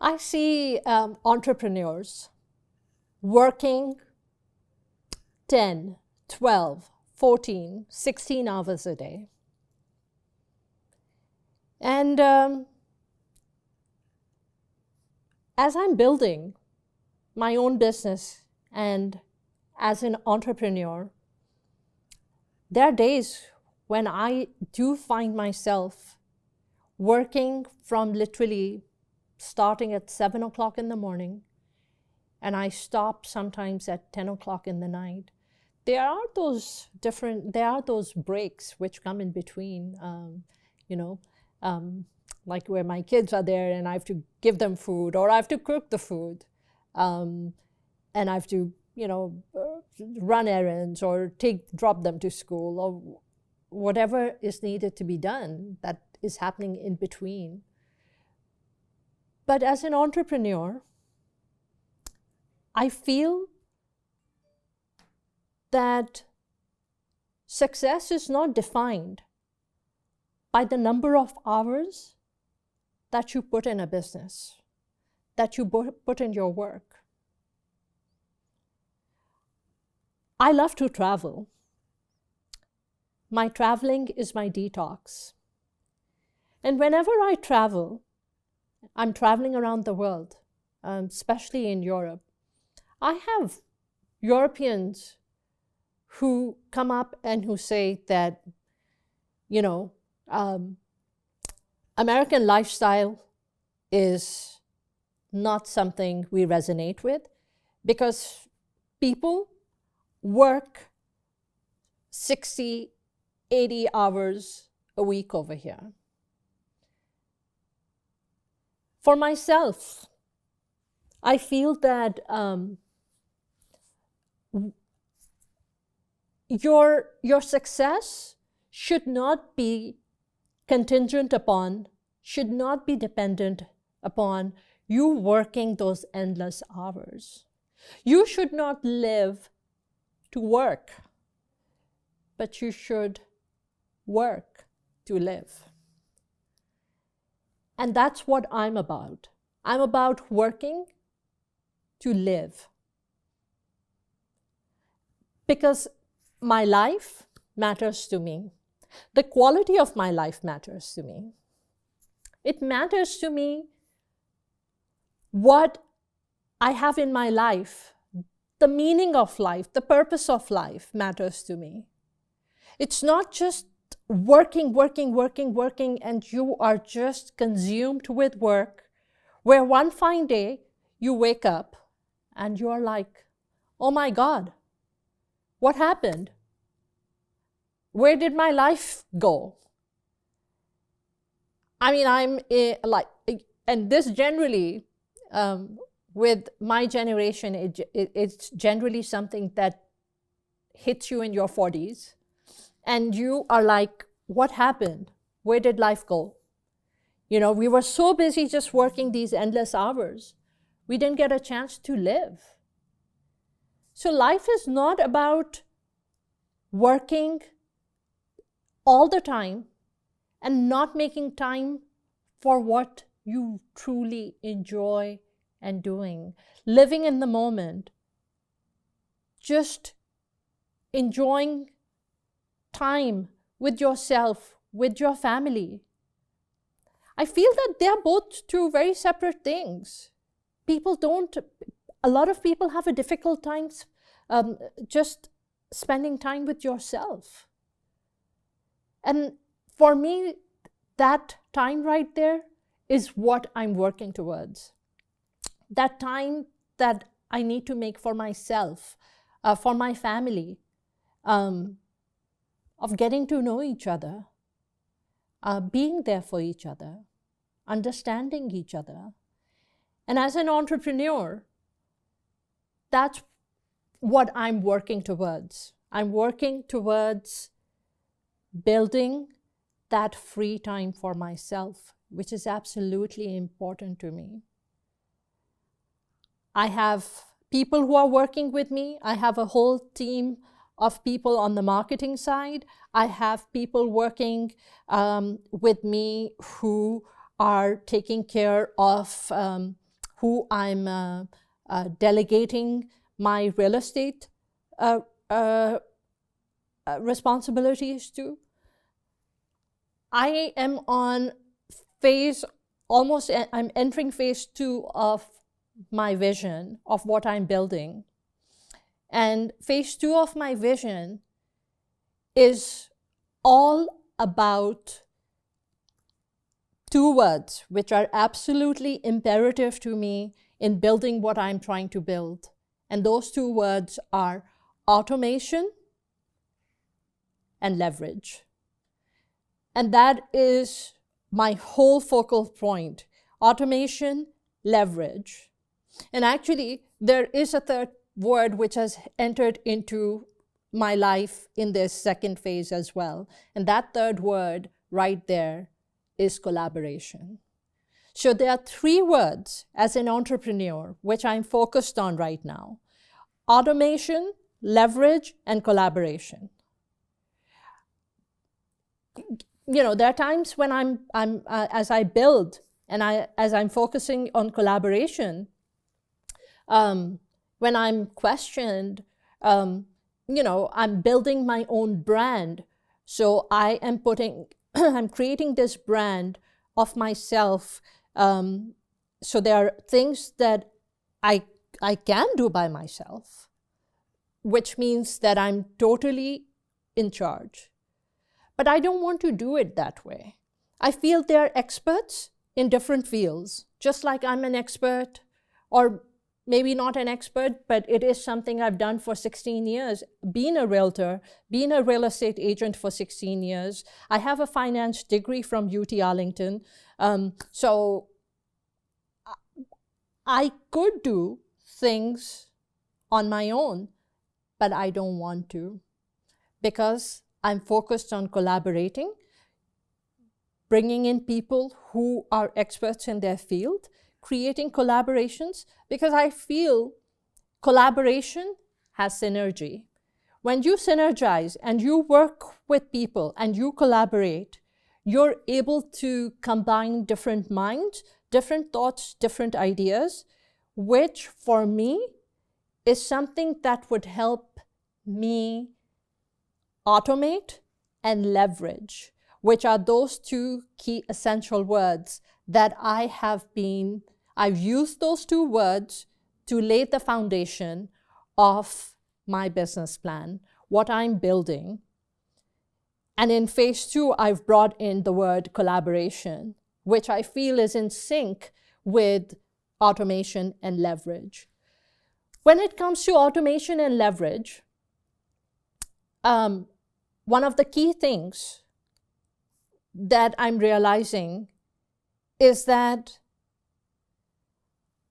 I see entrepreneurs working 10, 12, 14, 16 hours a day. And as I'm building my own business and as an entrepreneur, there are days when I do find myself working from literally starting at 7 o'clock in the morning, and I stop sometimes at 10 o'clock in the night. There are those breaks which come in between, like where my kids are there and I have to give them food, or I have to cook the food, and I have to, run errands or drop them to school, or whatever is needed to be done that is happening in between. But as an entrepreneur, I feel that success is not defined by the number of hours that you put in a business, that you put in your work. I love to travel. My traveling is my detox. And whenever I travel, I'm traveling around the world, especially in Europe. I have Europeans who come up and who say that, American lifestyle is not something we resonate with because people work 60, 80 hours a week over here. For myself, I feel that your success should not be contingent upon, should not be dependent upon you working those endless hours. You should not live to work, but you should work to live. And that's what I'm about. I'm about working to live. Because my life matters to me. The quality of my life matters to me. It matters to me what I have in my life. The meaning of life, the purpose of life matters to me. It's not just working, and you are just consumed with work, where one fine day you wake up and you are like, oh my God, what happened? Where did my life go? I mean, and this generally, with my generation, it's generally something that hits you in your 40s. And you are like, what happened? Where did life go? We were so busy just working these endless hours. We didn't get a chance to live. So life is not about working all the time and not making time for what you truly enjoy and doing. Living in the moment, just enjoying time with yourself, with your family. I feel that they're both two very separate things. A lot of people have a difficult time just spending time with yourself. And for me, that time right there is what I'm working towards. That time that I need to make for myself, for my family, of getting to know each other, being there for each other, understanding each other. And as an entrepreneur, that's what I'm working towards. I'm working towards building that free time for myself, which is absolutely important to me. I have people who are working with me. I have a whole team of people on the marketing side. I have people working with me who are taking care of who I'm delegating my real estate responsibilities to. I am on I'm entering phase 2 of my vision of what I'm building. And phase 2 of my vision is all about 2 words, which are absolutely imperative to me in building what I'm trying to build. And those 2 words are automation and leverage. And that is my whole focal point: automation, leverage. And actually, there is a 3rd word which has entered into my life in this 2nd phase as well. And that 3rd word right there is collaboration. So there are 3 words as an entrepreneur which I'm focused on right now: automation, leverage, and collaboration. There are times when as I build and as I'm focusing on collaboration, when I'm questioned, I'm building my own brand. So I am I'm creating this brand of myself. So there are things that I can do by myself, which means that I'm totally in charge. But I don't want to do it that way. I feel they're experts in different fields, just like I'm an expert, or maybe not an expert, but it is something I've done for 16 years, being a realtor, being a real estate agent for 16 years. I have a finance degree from UT Arlington. So I could do things on my own, but I don't want to, because I'm focused on collaborating, bringing in people who are experts in their field, creating collaborations, because I feel collaboration has synergy. When you synergize and you work with people and you collaborate, you're able to combine different minds, different thoughts, different ideas, which for me is something that would help me automate and leverage, which are those 2 key essential words that I've used those 2 words to lay the foundation of my business plan, what I'm building. And in phase 2, I've brought in the word collaboration, which I feel is in sync with automation and leverage. When it comes to automation and leverage, one of the key things that I'm realizing is that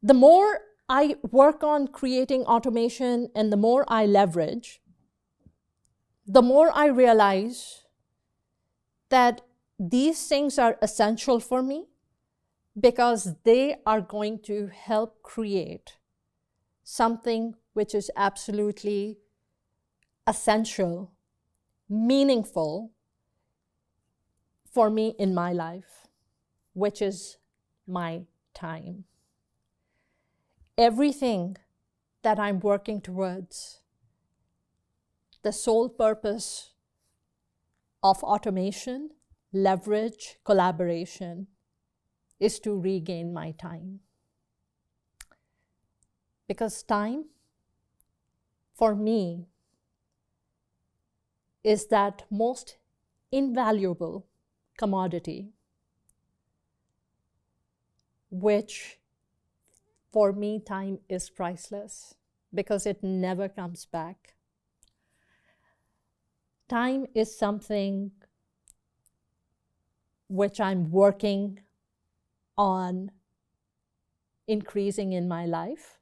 the more I work on creating automation and the more I leverage, the more I realize that these things are essential for me, because they are going to help create something which is absolutely essential, meaningful for me in my life, which is my time. Everything that I'm working towards, the sole purpose of automation, leverage, collaboration, is to regain my time. Because time, for me, is that most invaluable commodity, which for me, time is priceless, because it never comes back. Time is something which I'm working on increasing in my life,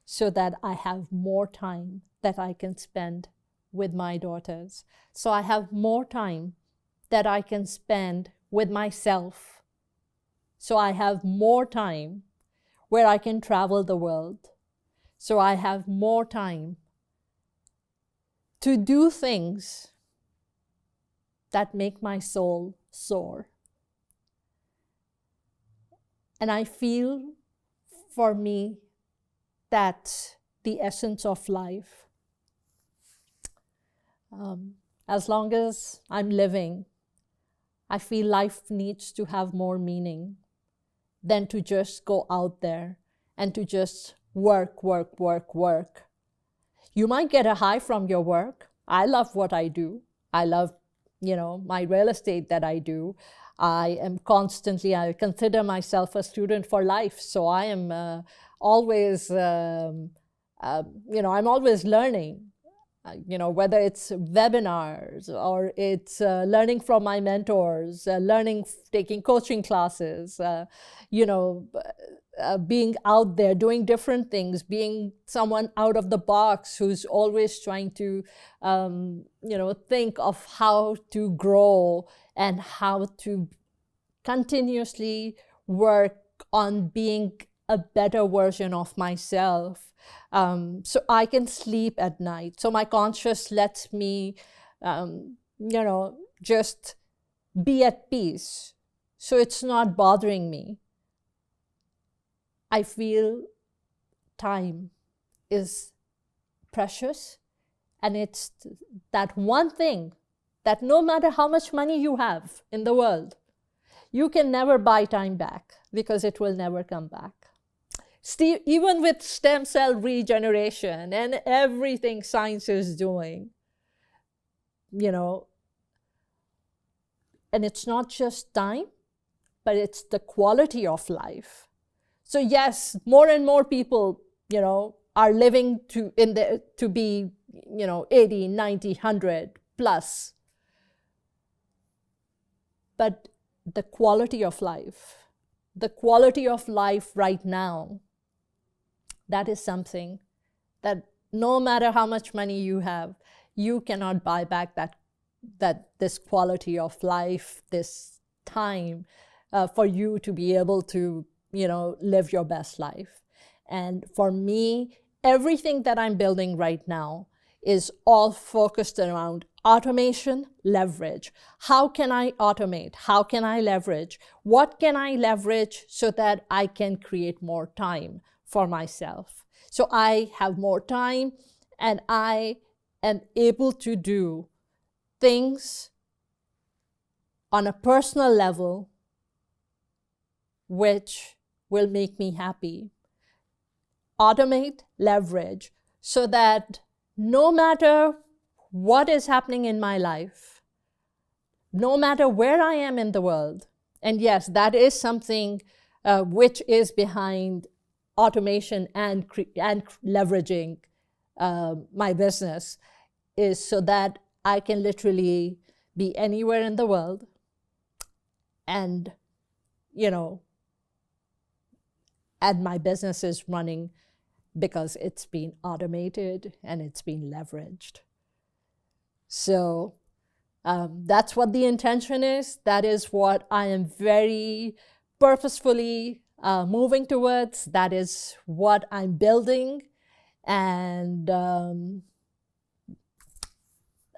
so that I have more time that I can spend with my daughters. So I have more time that I can spend with myself. So I have more time where I can travel the world. So I have more time to do things that make my soul soar. And I feel for me, that's the essence of life. As long as I'm living, I feel life needs to have more meaning than to just go out there and to just work, work, work, work. You might get a high from your work. I love what I do. I love, my real estate that I do. I consider myself a student for life. So I am always, I'm always learning. Whether it's webinars or it's learning from my mentors, taking coaching classes, being out there, doing different things, being someone out of the box who's always trying to, think of how to grow and how to continuously work on being a better version of myself. So I can sleep at night. So my conscious lets me, just be at peace. So it's not bothering me. I feel time is precious, and it's that one thing that no matter how much money you have in the world, you can never buy time back because it will never come back. Even with stem cell regeneration and everything science is doing, and it's not just time, but it's the quality of life. So yes, more and more people, are living to be, 80, 90, 100 plus. But the quality of life right now, that is something that no matter how much money you have, you cannot buy back this quality of life, this time for you to be able to, live your best life. And for me, everything that I'm building right now is all focused around automation, leverage. How can I automate? How can I leverage? What can I leverage so that I can create more time for myself? So I have more time and I am able to do things on a personal level which will make me happy. Automate, leverage, so that no matter what is happening in my life, no matter where I am in the world, and yes, that is something which is behind automation and leveraging my business, is so that I can literally be anywhere in the world and, and my business is running because it's been automated and it's been leveraged. So that's what the intention is. That is what I am very purposefully moving towards. That is what I'm building. And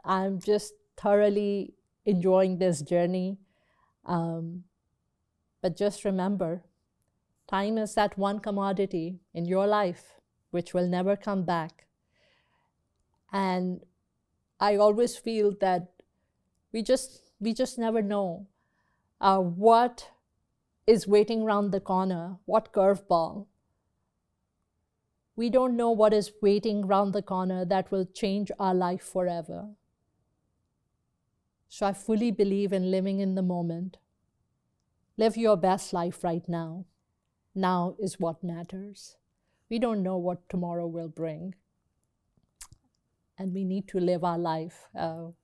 I'm just thoroughly enjoying this journey. But just remember, time is that one commodity in your life which will never come back. And I always feel that we just never know what is waiting around the corner, what curveball. We don't know what is waiting around the corner that will change our life forever. So I fully believe in living in the moment. Live your best life right now. Now is what matters. We don't know what tomorrow will bring. And we need to live our life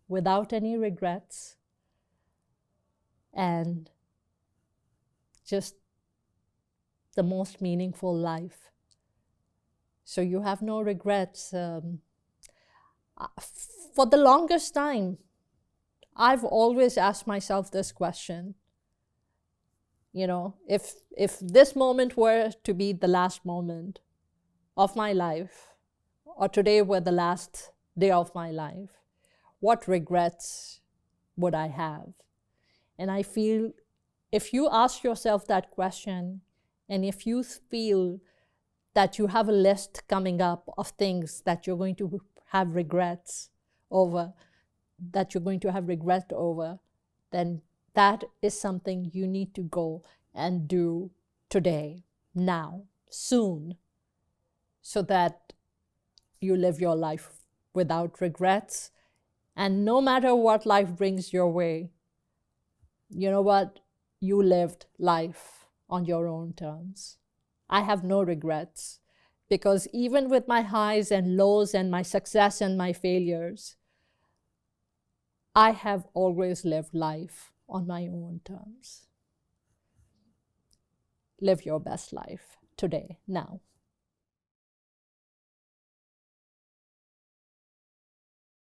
without any regrets and just the most meaningful life. So you have no regrets. For the longest time, I've always asked myself this question. If this moment were to be the last moment of my life, or today were the last day of my life, what regrets would I have? And I feel if you ask yourself that question, and if you feel that you have a list coming up of things that you're going to have regrets over, then that is something you need to go and do today, now, soon, so that you live your life without regrets. And no matter what life brings your way, you know what? You lived life on your own terms. I have no regrets, because even with my highs and lows and my success and my failures, I have always lived life on my own terms. Live your best life today, now.